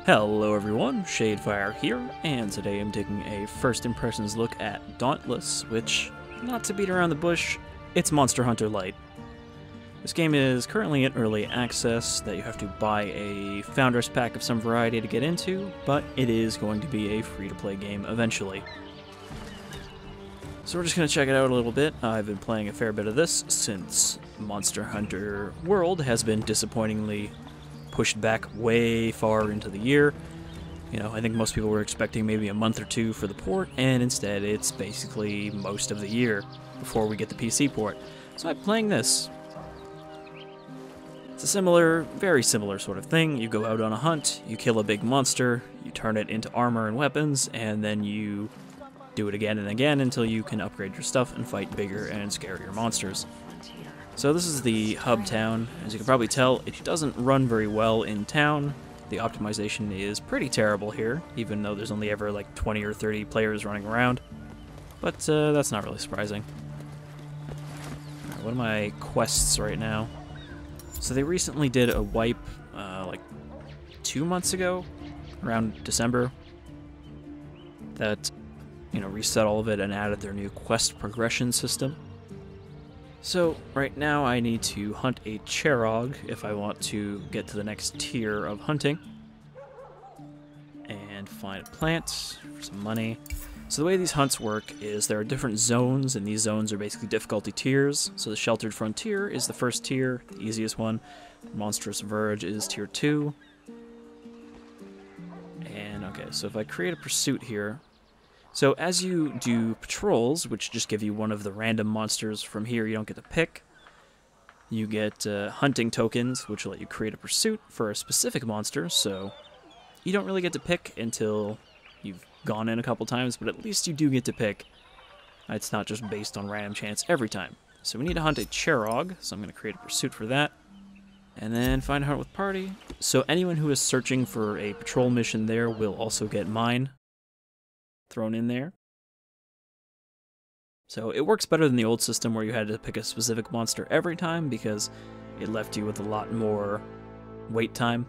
Hello everyone, Shadefire here, and today I'm taking a first impressions look at Dauntless, which, not to beat around the bush, it's Monster Hunter Lite. This game is currently in early access that you have to buy a Founders Pack of some variety to get into, but it is going to be a free-to-play game eventually. So we're just going to check it out a little bit. I've been playing a fair bit of this since Monster Hunter World has been disappointingly pushed back way far into the year. You know, I think most people were expecting maybe a month or two for the port, and instead it's basically most of the year before we get the PC port. So I'm playing this. It's a similar, very similar sort of thing. You go out on a hunt, you kill a big monster, you turn it into armor and weapons, and then you do it again and again until you can upgrade your stuff and fight bigger and scarier monsters. So this is the hub town. As you can probably tell, it doesn't run very well in town. The optimization is pretty terrible here, even though there's only ever like 20 or 30 players running around. But that's not really surprising. Right, what are my quests right now? So they recently did a wipe like 2 months ago, around December, that, you know, reset all of it and added their new quest progression system. So, right now I need to hunt a Cherog if I want to get to the next tier of hunting. And find a plant for some money. So the way these hunts work is there are different zones, and these zones are basically difficulty tiers. So the Sheltered Frontier is the first tier, the easiest one. Monstrous Verge is tier 2. And okay, so if I create a pursuit here, so as you do patrols, which just give you one of the random monsters from here you don't get to pick, you get hunting tokens, which will let you create a pursuit for a specific monster, so you don't really get to pick until you've gone in a couple times, but at least you do get to pick. It's not just based on random chance every time. So we need to hunt a Cherog, so I'm going to create a pursuit for that. And then find a hunt with party. So anyone who is searching for a patrol mission there will also get mine thrown in there. So it works better than the old system where you had to pick a specific monster every time because it left you with a lot more wait time.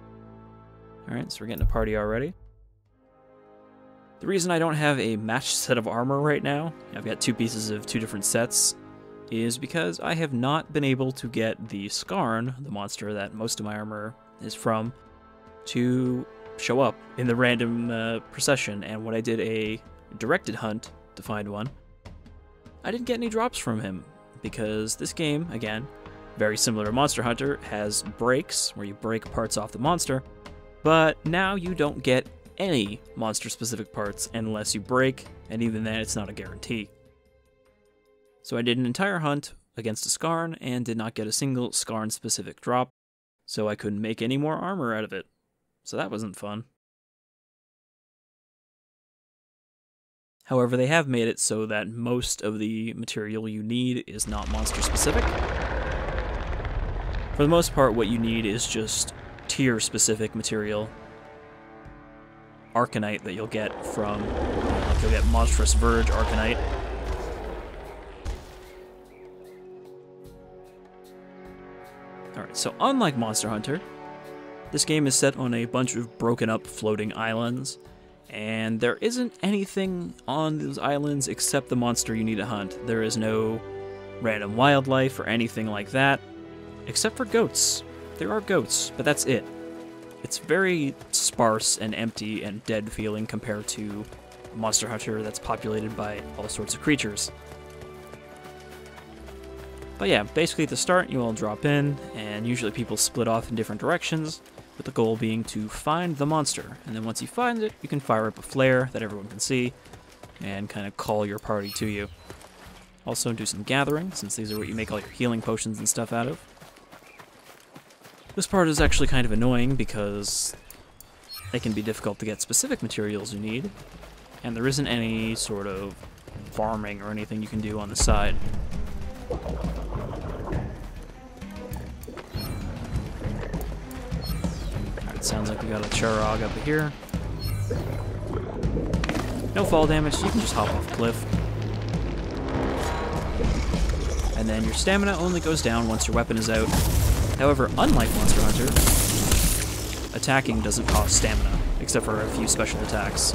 Alright, so we're getting a party already. The reason I don't have a matched set of armor right now, I've got two pieces of two different sets, is because I have not been able to get the Skarn, the monster that most of my armor is from, to show up in the random procession. And when I did a directed hunt to find one, I didn't get any drops from him because this game, again, very similar to Monster Hunter, has breaks where you break parts off the monster, but now you don't get any monster-specific parts unless you break, and even then it's not a guarantee. So I did an entire hunt against a Skarn and did not get a single Skarn-specific drop, so I couldn't make any more armor out of it. So that wasn't fun. However, they have made it so that most of the material you need is not monster-specific. For the most part, what you need is just tier-specific material. Arcanite that you'll get from, you'll get Monstrous Verge Arcanite. Alright, so unlike Monster Hunter, this game is set on a bunch of broken up floating islands, and there isn't anything on those islands except the monster you need to hunt. There is no random wildlife or anything like that, except for goats. There are goats, but that's it. It's very sparse and empty and dead feeling compared to Monster Hunter that's populated by all sorts of creatures. But yeah, basically at the start you all drop in, and usually people split off in different directions, with the goal being to find the monster. And then once you find it, you can fire up a flare that everyone can see, and kind of call your party to you. Also do some gathering, since these are what you make all your healing potions and stuff out of. This part is actually kind of annoying because it can be difficult to get specific materials you need, and there isn't any sort of farming or anything you can do on the side. Alright, sounds like we got a Cherog up here. No fall damage, so you can just hop off a cliff. And then your stamina only goes down once your weapon is out. However, unlike Monster Hunter, attacking doesn't cost stamina, except for a few special attacks.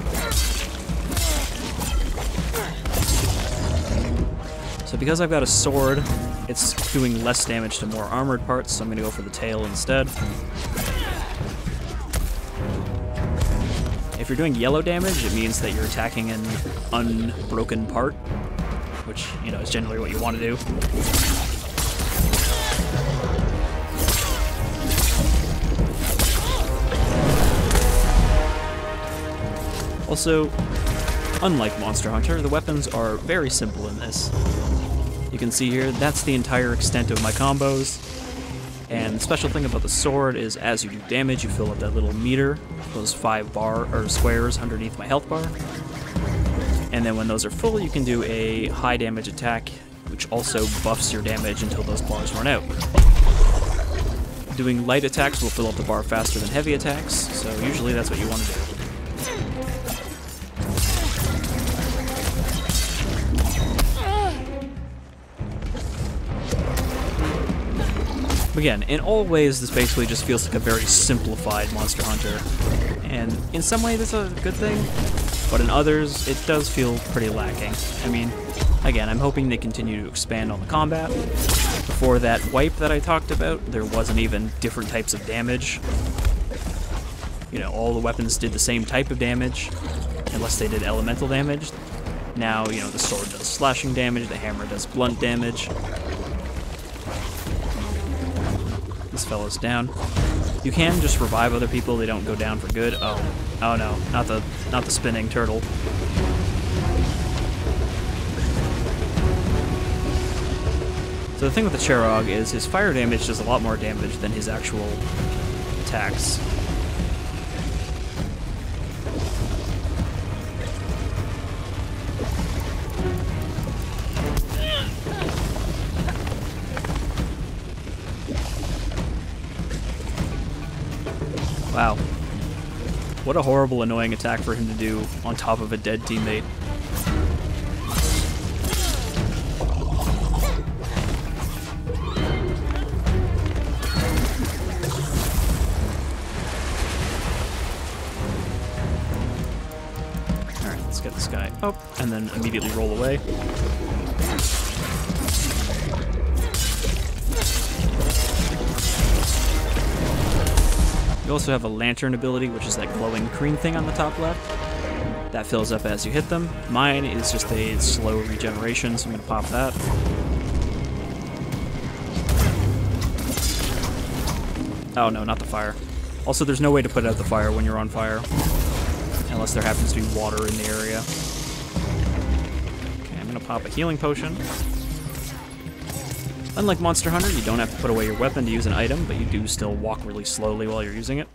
So because I've got a sword, it's doing less damage to more armored parts, so I'm going to go for the tail instead. If you're doing yellow damage, it means that you're attacking an unbroken part, which, you know, is generally what you want to do. Also, unlike Monster Hunter, the weapons are very simple in this. You can see here, that's the entire extent of my combos. And the special thing about the sword is as you do damage, you fill up that little meter, those 5 squares underneath my health bar. And then when those are full, you can do a high damage attack, which also buffs your damage until those bars run out. Doing light attacks will fill up the bar faster than heavy attacks, so usually that's what you want to do. Again, in all ways, this basically just feels like a very simplified Monster Hunter. And in some ways, it's a good thing, but in others, it does feel pretty lacking. I mean, again, I'm hoping they continue to expand on the combat. Before that wipe that I talked about, there wasn't even different types of damage. You know, all the weapons did the same type of damage, unless they did elemental damage. Now, you know, the sword does slashing damage, the hammer does blunt damage. This fellow's down. You can just revive other people, they don't go down for good. Oh no, not the spinning turtle. So the thing with the Cherog is his fire damage does a lot more damage than his actual attacks. Wow. What a horrible, annoying attack for him to do on top of a dead teammate. Alright, let's get this guy up, and then immediately roll away. You also have a lantern ability, which is that glowing green thing on the top left. That fills up as you hit them. Mine is just a slow regeneration, so I'm going to pop that. Oh no, not the fire. Also, there's no way to put out the fire when you're on fire, unless there happens to be water in the area. Okay, I'm going to pop a healing potion. Unlike Monster Hunter, you don't have to put away your weapon to use an item, but you do still walk really slowly while you're using it.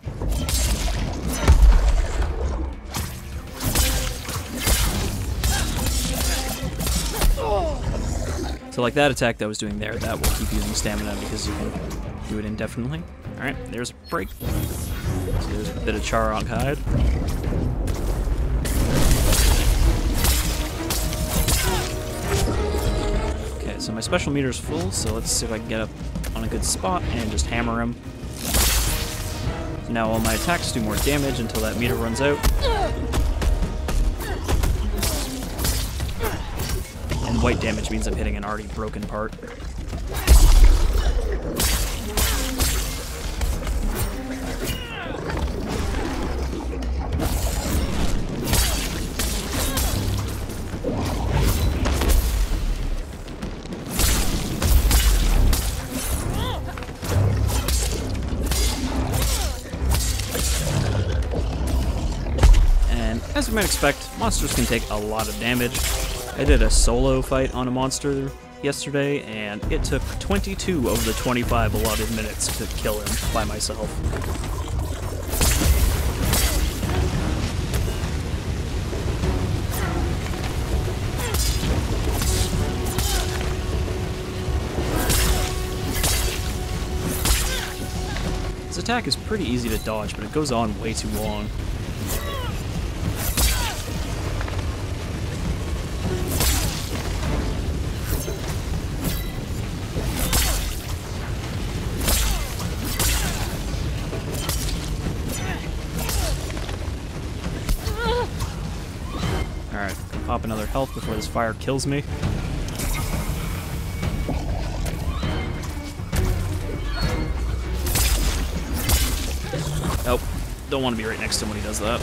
So like that attack that I was doing there, that will keep using stamina because you can do it indefinitely. Alright, there's a break. So there's a bit of Charog hide. So my special meter is full, so let's see if I can get up on a good spot and just hammer him. So now all my attacks do more damage until that meter runs out. And white damage means I'm hitting an already broken part. As you might expect, monsters can take a lot of damage. I did a solo fight on a monster yesterday, and it took 22 of the 25 allotted minutes to kill him by myself. This attack is pretty easy to dodge, but it goes on way too long. Alright, pop another health before this fire kills me. Nope, don't want to be right next to him when he does that.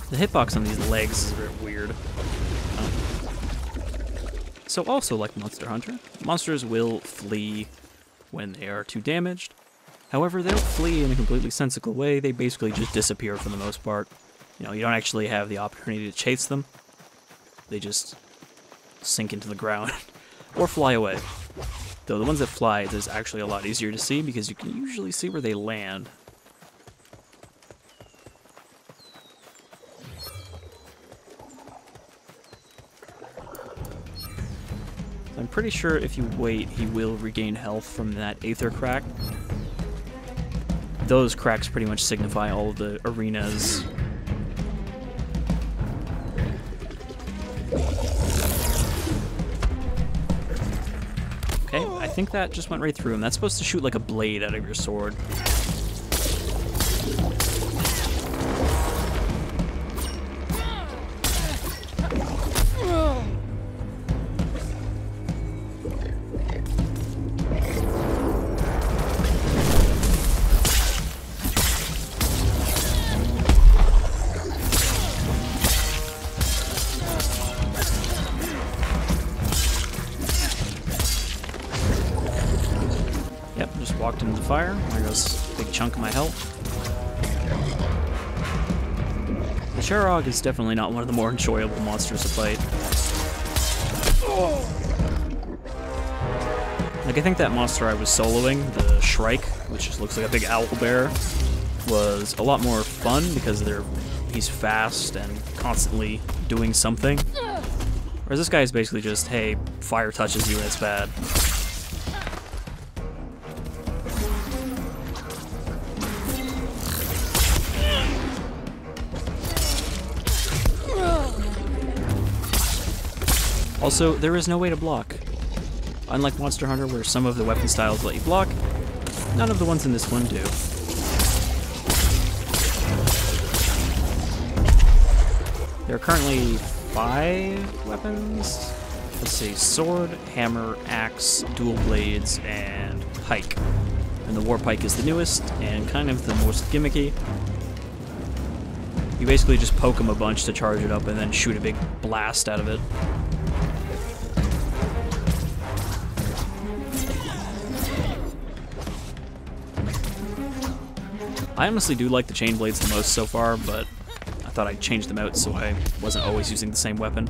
The hitbox on these legs is very weird. So also like Monster Hunter, monsters will flee when they are too damaged. However, they don't flee in a completely sensical way, they basically just disappear for the most part. You know, you don't actually have the opportunity to chase them. They just sink into the ground or fly away. Though the ones that fly, it is actually a lot easier to see because you can usually see where they land. I'm pretty sure if you wait, he will regain health from that Aether crack. Those cracks pretty much signify all of the arenas. Okay, I think that just went right through him. That's supposed to shoot like a blade out of your sword. Walked into the fire. There goes a big chunk of my health. The Sherrog is definitely not one of the more enjoyable monsters to fight. Like, I think that monster I was soloing, the Shrike, which just looks like a big owl bear, was a lot more fun because he's fast and constantly doing something. Whereas this guy is basically just, hey, fire touches you and it's bad. Also, there is no way to block. Unlike Monster Hunter, where some of the weapon styles let you block, none of the ones in this one do. There are currently 5 weapons. Let's see, sword, hammer, axe, dual blades, and pike. And the war pike is the newest, and kind of the most gimmicky. You basically just poke them a bunch to charge it up, and then shoot a big blast out of it. I honestly do like the chain blades the most so far, but I thought I'd change them out so I wasn't always using the same weapon.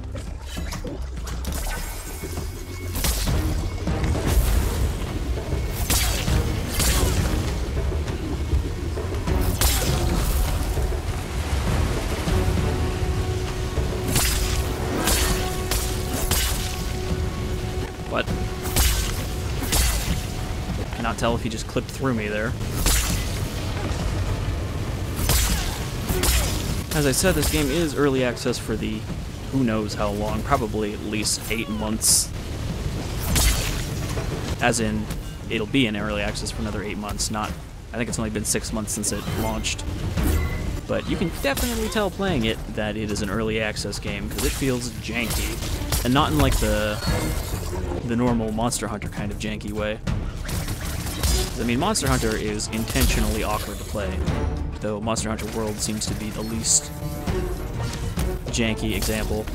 What? I cannot tell if he just clipped through me there. As I said, this game is early access for the who knows how long, probably at least 8 months. As in, it'll be in early access for another 8 months, not, I think it's only been 6 months since it launched. But you can definitely tell playing it that it is an early access game, because it feels janky. And not in like the normal Monster Hunter kind of janky way. I mean, Monster Hunter is intentionally awkward to play. Though Monster Hunter World seems to be the least janky example.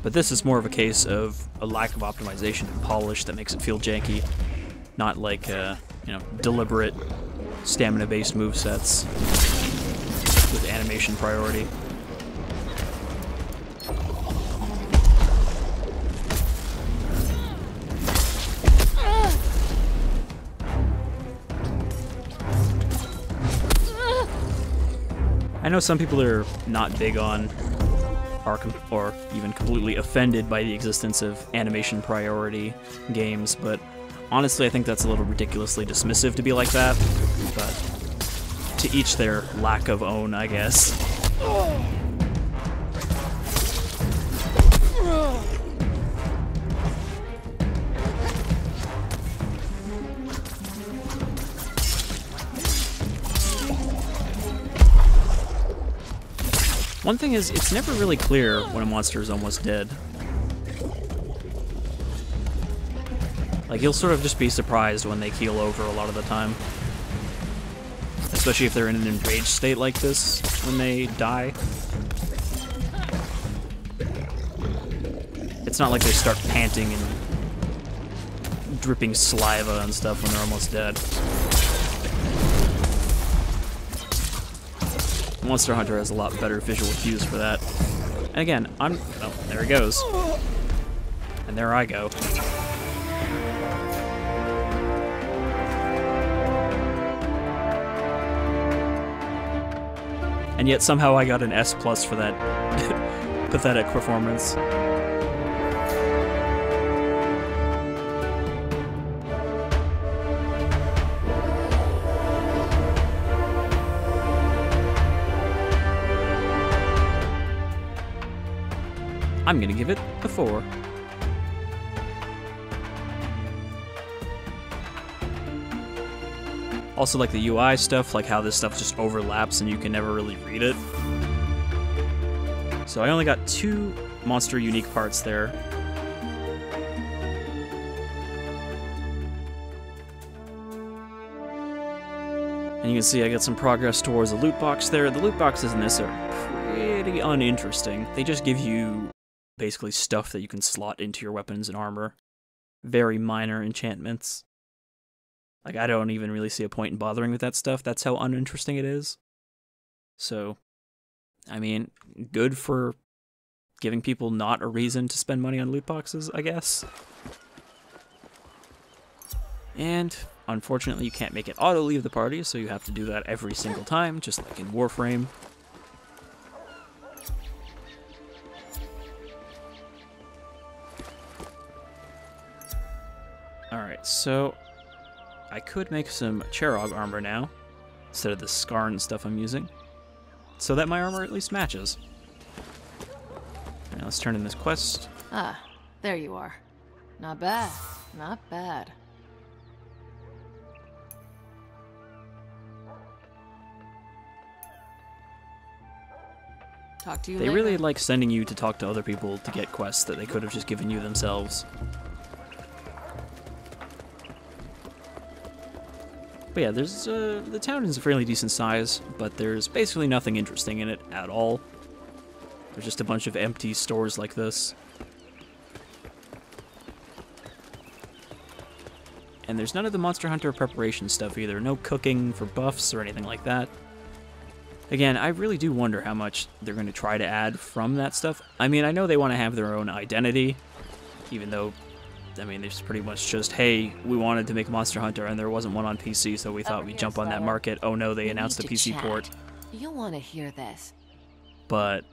But this is more of a case of a lack of optimization and polish that makes it feel janky, not like, deliberate stamina-based movesets with animation priority. I know some people are not big on are or even completely offended by the existence of animation priority games, but honestly, I think that's a little ridiculously dismissive to be like that, but to each their lack of own, I guess. One thing is, it's never really clear when a monster is almost dead. Like, you'll sort of just be surprised when they keel over a lot of the time. Especially if they're in an enraged state like this when they die. It's not like they start panting and dripping saliva and stuff when they're almost dead. Monster Hunter has a lot better visual cues for that. And again, oh, there he goes. And there I go. And yet somehow I got an S+ for that pathetic performance. I'm gonna give it a 4. Also, like the UI stuff, like how this stuff just overlaps and you can never really read it. So I only got 2 monster unique parts there. And you can see I got some progress towards the loot box there. The loot boxes in this are pretty uninteresting. They just give you basically stuff that you can slot into your weapons and armor. Very minor enchantments. Like, I don't even really see a point in bothering with that stuff. That's how uninteresting it is. So, I mean, good for giving people not a reason to spend money on loot boxes, I guess. And, unfortunately, you can't make it auto-leave the party, so you have to do that every single time, just like in Warframe. Alright, so I could make some Cherog armor now, instead of the Skarn stuff I'm using, so that my armor at least matches. Alright, let's turn in this quest. Ah, there you are. Not bad, not bad. Talk to you later. They really like sending you to talk to other people to get quests that they could have just given you themselves. But yeah, there's the town is a fairly decent size, but there's basically nothing interesting in it at all. There's just a bunch of empty stores like this. And there's none of the Monster Hunter preparation stuff either. No cooking for buffs or anything like that. Again, I really do wonder how much they're going to try to add from that stuff. I mean, I know they want to have their own identity, even though, I mean, there's pretty much just, hey, we wanted to make Monster Hunter and there wasn't one on PC, so we thought we'd jump on that market. Oh no, they announced a PC port. You'll want to hear this. But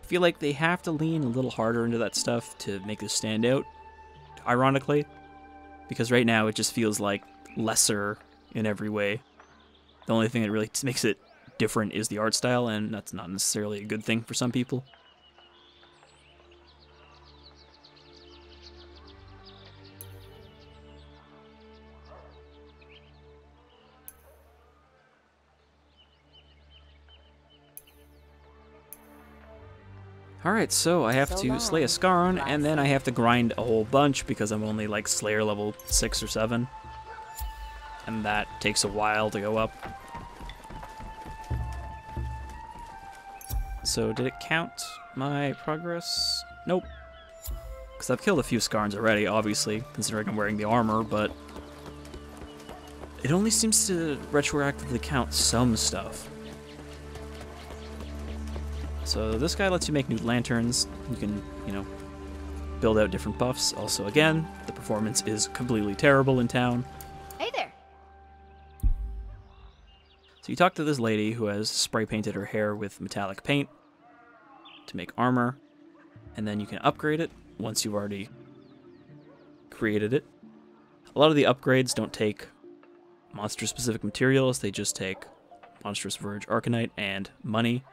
I feel like they have to lean a little harder into that stuff to make this stand out, ironically, because right now it just feels like lesser in every way. The only thing that really makes it different is the art style, and that's not necessarily a good thing for some people. Alright, so I have to slay a Skarn, and then I have to grind a whole bunch because I'm only like Slayer level 6 or 7. And that takes a while to go up. So did it count my progress? Nope. Because I've killed a few Skarns already, obviously, considering I'm wearing the armor, but it only seems to retroactively count some stuff. So this guy lets you make new lanterns. You can, you know, build out different buffs. Also, again, the performance is completely terrible in town. Hey there. So you talk to this lady who has spray painted her hair with metallic paint to make armor, and then you can upgrade it once you've already created it. A lot of the upgrades don't take monster-specific materials, they just take Monstrous Verge Arcanite and money.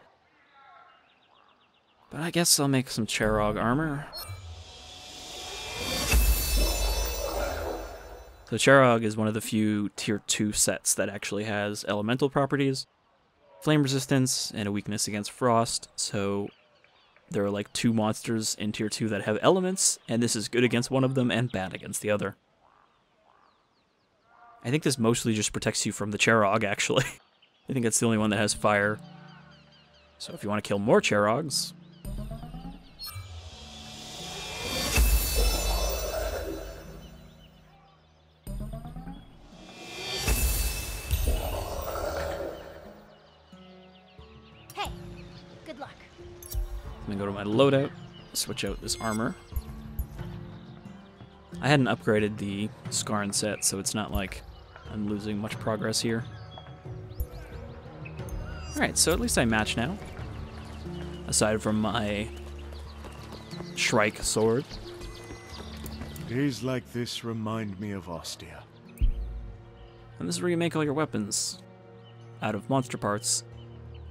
But I guess I'll make some Charog armor. So Charog is one of the few tier 2 sets that actually has elemental properties, flame resistance, and a weakness against frost, so there are like 2 monsters in tier 2 that have elements, and this is good against one of them and bad against the other. I think this mostly just protects you from the Charog, actually. I think it's the only one that has fire. So if you want to kill more Charogs... Hey, good luck. I'm gonna go to my loadout, switch out this armor. I hadn't upgraded the Skarn set, so it's not like I'm losing much progress here. Alright, so at least I match now. Aside from my Shrike sword. Days like this remind me of Ostia. And this is where you make all your weapons out of monster parts.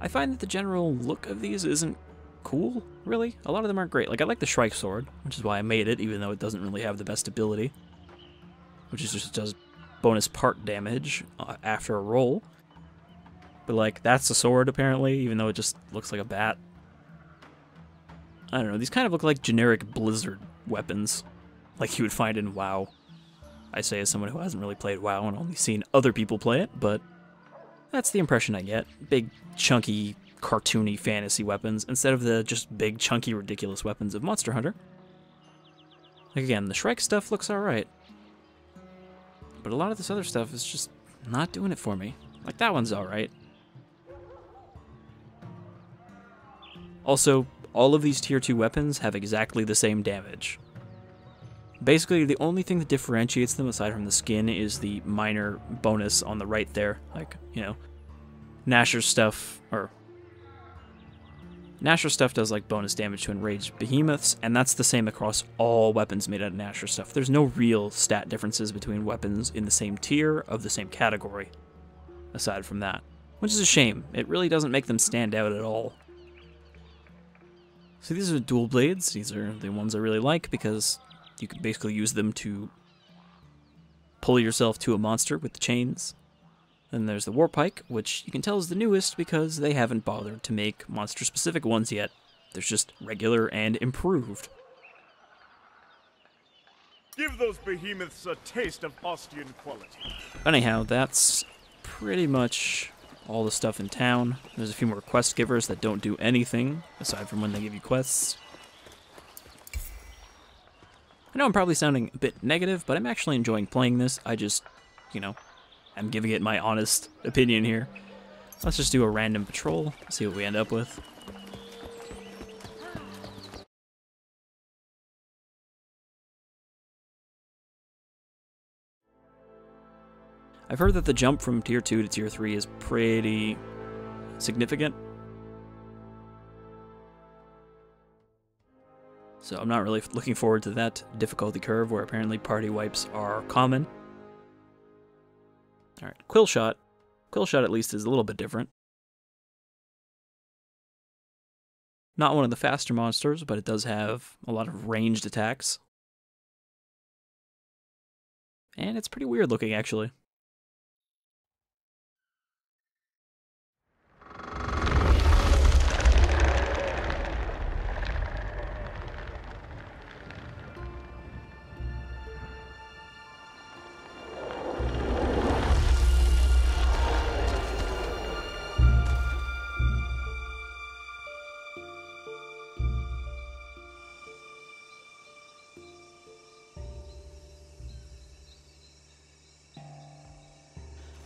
I find that the general look of these isn't cool, really. A lot of them aren't great. Like, I like the Shrike sword, which is why I made it, even though it doesn't really have the best ability. Which is just does bonus part damage after a roll. But, like, that's a sword, apparently, even though it just looks like a bat. I don't know, these kind of look like generic Blizzard weapons, like you would find in WoW. I say as someone who hasn't really played WoW and only seen other people play it, but that's the impression I get. Big, chunky, cartoony fantasy weapons, instead of the just big, chunky, ridiculous weapons of Monster Hunter. Like, again, the Shrike stuff looks alright. But a lot of this other stuff is just not doing it for me. Like, that one's alright. Also, all of these tier 2 weapons have exactly the same damage. Basically, the only thing that differentiates them, aside from the skin, is the minor bonus on the right there. Like, you know, Nasher's stuff does, like, bonus damage to enraged behemoths, and that's the same across all weapons made out of Nasher stuff. There's no real stat differences between weapons in the same tier of the same category, aside from that. Which is a shame. It really doesn't make them stand out at all. So these are dual blades. These are the ones I really like because you can basically use them to pull yourself to a monster with the chains. Then there's the Warpike, which you can tell is the newest because they haven't bothered to make monster-specific ones yet. There's just regular and improved. Give those behemoths a taste of Ostian quality. Anyhow, that's pretty much all the stuff in town. There's a few more quest givers that don't do anything, aside from when they give you quests. I know I'm probably sounding a bit negative, but I'm actually enjoying playing this. I just, you know, I'm giving it my honest opinion here. Let's just do a random patrol, see what we end up with. I've heard that the jump from tier 2 to tier 3 is pretty significant. So I'm not really looking forward to that difficulty curve where apparently party wipes are common. Alright, Quillshot. Quillshot at least is a little bit different. Not one of the faster monsters, but it does have a lot of ranged attacks. And it's pretty weird looking, actually.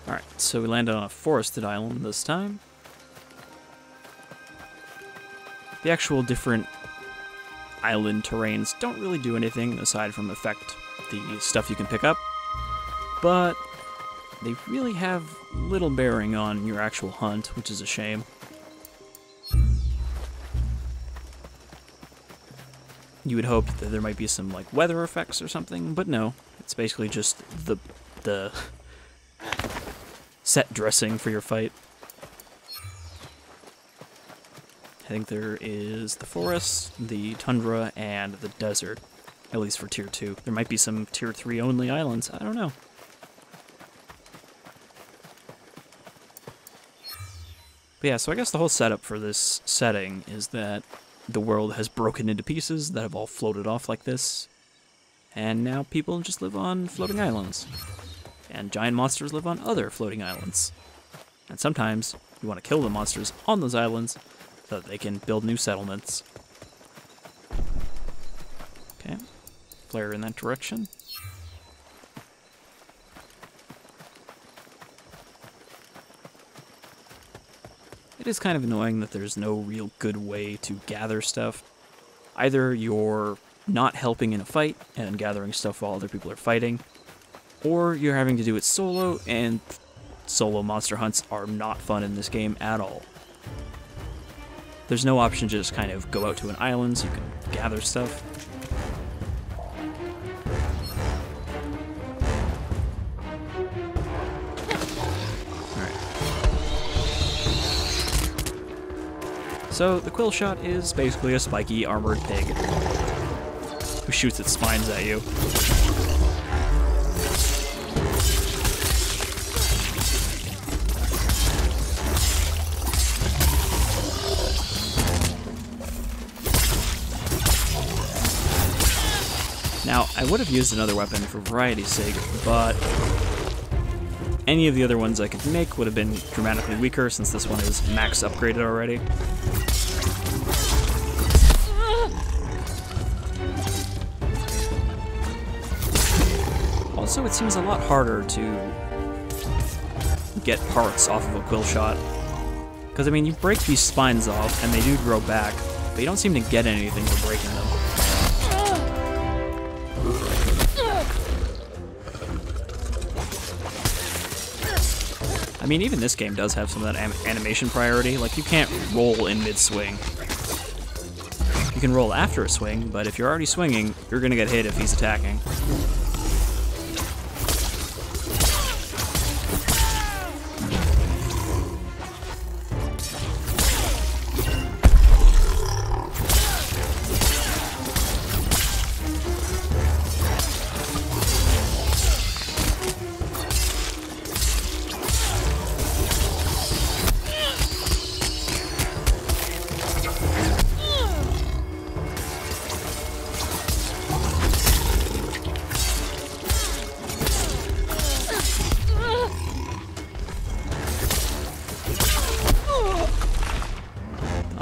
Alright, so we landed on a forested island this time. The actual different island terrains don't really do anything aside from affect the stuff you can pick up, but they really have little bearing on your actual hunt, which is a shame. You would hope that there might be some like weather effects or something, but no. It's basically just the set dressing for your fight. I think there is the forest, the tundra, and the desert, at least for Tier 2. There might be some Tier 3 only islands, I don't know. But yeah, so I guess the whole setup for this setting is that the world has broken into pieces that have all floated off like this, and now people just live on floating islands. And giant monsters live on other floating islands. And sometimes you want to kill the monsters on those islands so that they can build new settlements. Okay, flare in that direction. It is kind of annoying that there's no real good way to gather stuff. Either you're not helping in a fight and gathering stuff while other people are fighting, or you're having to do it solo, and solo monster hunts are not fun in this game at all. There's no option to just kind of go out to an island so you can gather stuff. So, the quill shot is basically a spiky, armored pig who shoots its spines at you. Now, I would have used another weapon for variety's sake, but any of the other ones I could make would have been dramatically weaker since this one is max upgraded already. Also, it seems a lot harder to get parts off of a quill shot. Because, I mean, you break these spines off, and they do grow back, but you don't seem to get anything for breaking them. I mean, even this game does have some of that animation priority. Like, you can't roll in mid-swing. You can roll after a swing, but if you're already swinging, you're gonna get hit if he's attacking.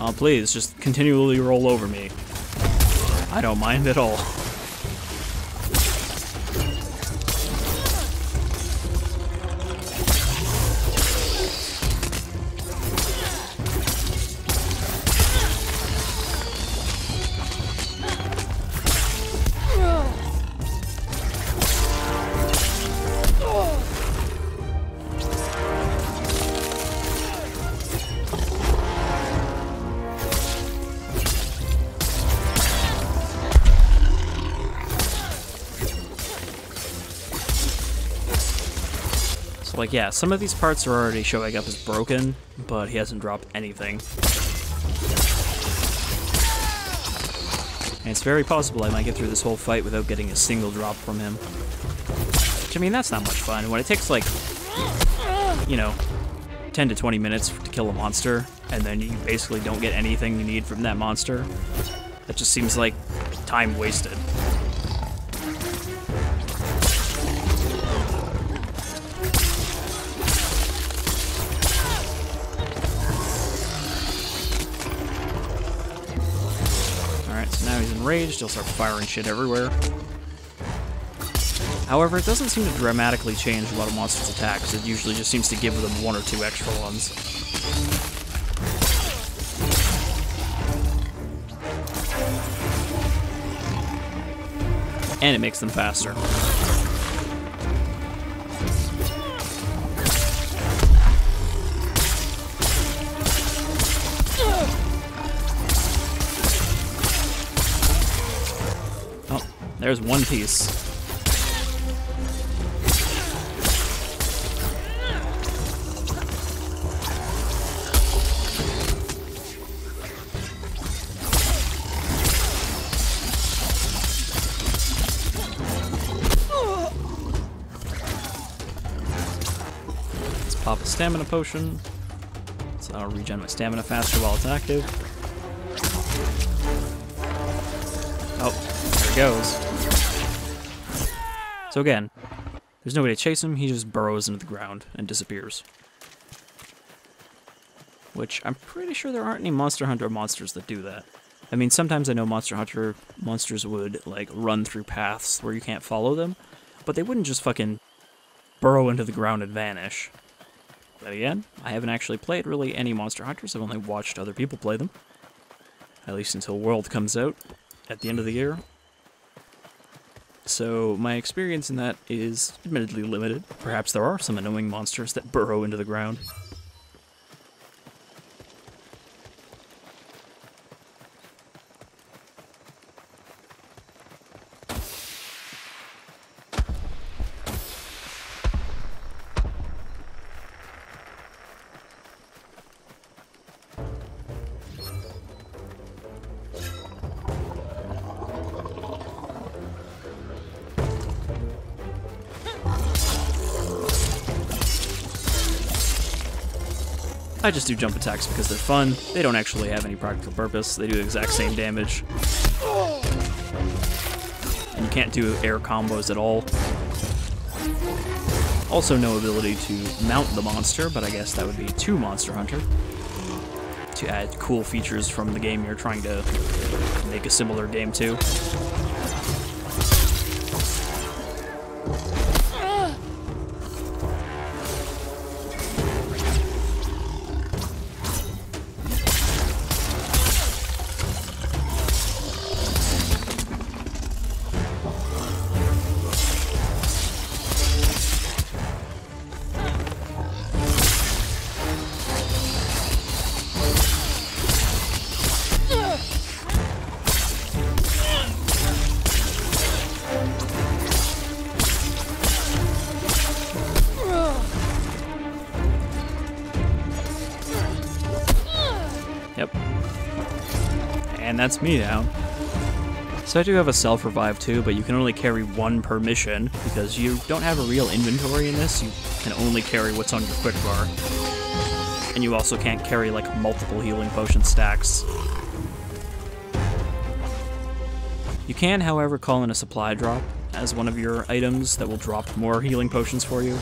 Oh, please, just continually roll over me. I don't mind at all. Like, yeah, some of these parts are already showing up as broken, but he hasn't dropped anything. And it's very possible I might get through this whole fight without getting a single drop from him. Which, I mean, that's not much fun. When it takes, like, you know, 10 to 20 minutes to kill a monster, and then you basically don't get anything you need from that monster, that just seems like time wasted. Now he's enraged, he'll start firing shit everywhere. However, it doesn't seem to dramatically change a lot of monsters' attacks. It usually just seems to give them 1 or 2 extra ones. And it makes them faster. There's one piece. Pop a stamina potion, so I'll regen my stamina faster while it's active. Oh, there he goes. So again, there's no way to chase him, he just burrows into the ground and disappears. Which, I'm pretty sure there aren't any Monster Hunter monsters that do that. I mean, sometimes I know Monster Hunter monsters would, like, run through paths where you can't follow them, but they wouldn't just fucking burrow into the ground and vanish. But again, I haven't actually played really any Monster Hunters, I've only watched other people play them. At least until World comes out at the end of the year. So my experience in that is admittedly limited. Perhaps there are some annoying monsters that burrow into the ground. I just do jump attacks because they're fun. They don't actually have any practical purpose. They do the exact same damage. And you can't do air combos at all. Also no ability to mount the monster, but I guess that would be to Monster Hunter. To add cool features from the game you're trying to make a similar game to. Yep. And that's me down. So I do have a self-revive too, but you can only carry one per mission, because you don't have a real inventory in this, you can only carry what's on your quick bar. And you also can't carry, like, multiple healing potion stacks. You can, however, call in a supply drop as one of your items that will drop more healing potions for you.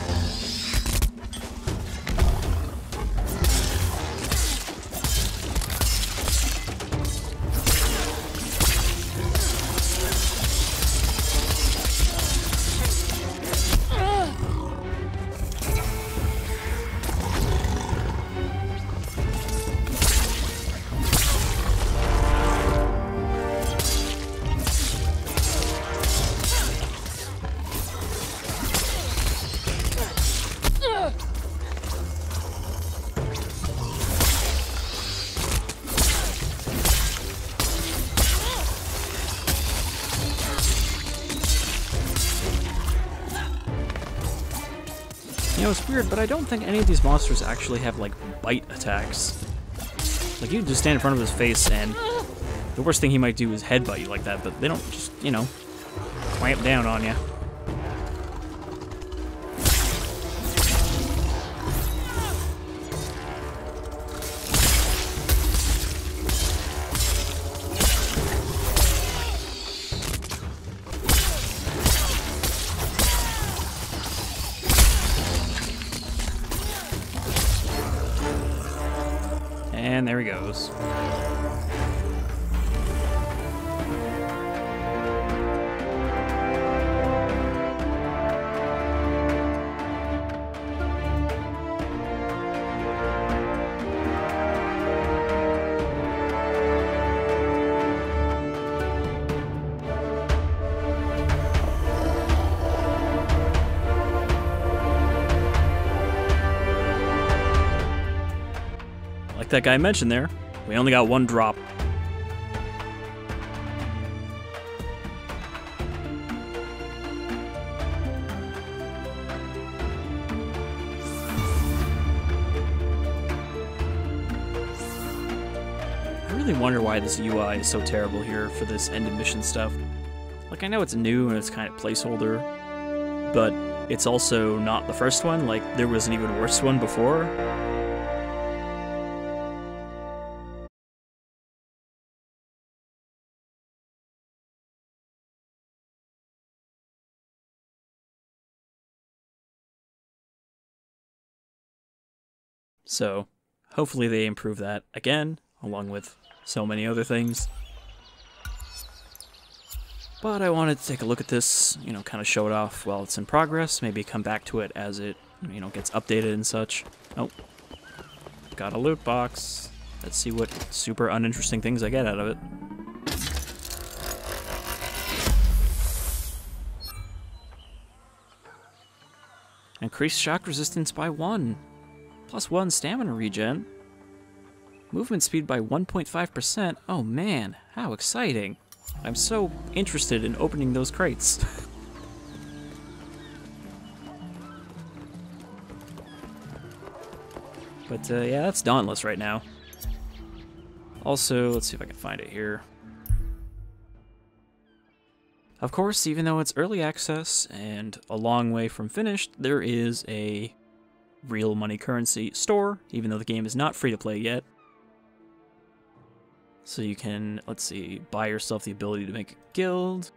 You know, it's weird, but I don't think any of these monsters actually have, like, bite attacks. Like, you can just stand in front of his face, and the worst thing he might do is headbutt you like that, but they don't just, you know, clamp down on you. And there he goes. Like that guy mentioned there, we only got one drop. really wonder why this UI is so terrible here for this end of mission stuff. Like, I know it's new and it's kind of placeholder, but it's also not the first one. Like, there was an even worse one before. So, hopefully they improve that again, along with so many other things. But I wanted to take a look at this, you know, kind of show it off while it's in progress, maybe come back to it as it, you know, gets updated and such. Oh, got a loot box. Let's see what super uninteresting things I get out of it. Increased shock resistance by 1. +1 stamina regen. Movement speed by 1.5%. Oh man, how exciting. I'm so interested in opening those crates. But yeah, that's Dauntless right now. Also, let's see if I can find it here. Of course, even though it's early access and a long way from finished, there is a real money currency store, even though the game is not free to play yet. So you can, let's see, buy yourself the ability to make a guild.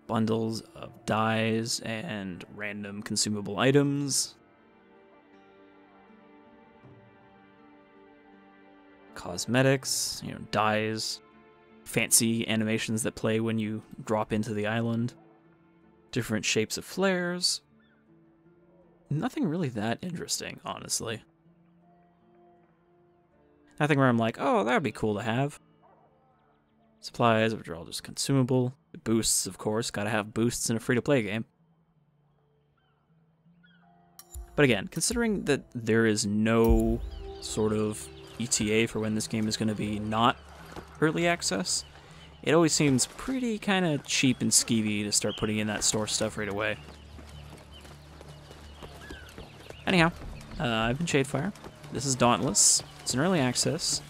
Bundles of dyes and random consumable items. Cosmetics, you know, dyes. Fancy animations that play when you drop into the island. Different shapes of flares. Nothing really that interesting, honestly. Nothing where I'm like, oh, that would be cool to have. Supplies, which are all just consumable. Boosts, of course. Gotta have boosts in a free-to-play game. But again, considering that there is no sort of ETA for when this game is going to be not early access, it always seems pretty kind of cheap and skeevy to start putting in that store stuff right away. Anyhow, I've been Shadefire. This is Dauntless. It's an early access.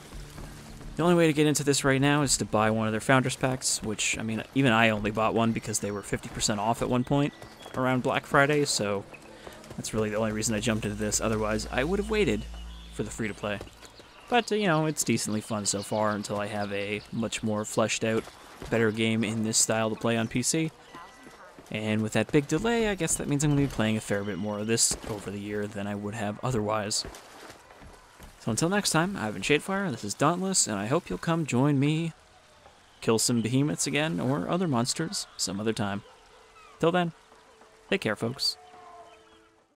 The only way to get into this right now is to buy one of their Founders Packs, which, I mean, even I only bought one because they were 50% off at one point around Black Friday, so that's really the only reason I jumped into this. Otherwise, I would have waited for the free-to-play. But, you know, it's decently fun so far until I have a much more fleshed out, better game in this style to play on PC. And with that big delay, I guess that means I'm going to be playing a fair bit more of this over the year than I would have otherwise. So until next time, I've been Shadefire, this is Dauntless, and I hope you'll come join me, kill some behemoths again, or other monsters some other time. Till then, take care, folks.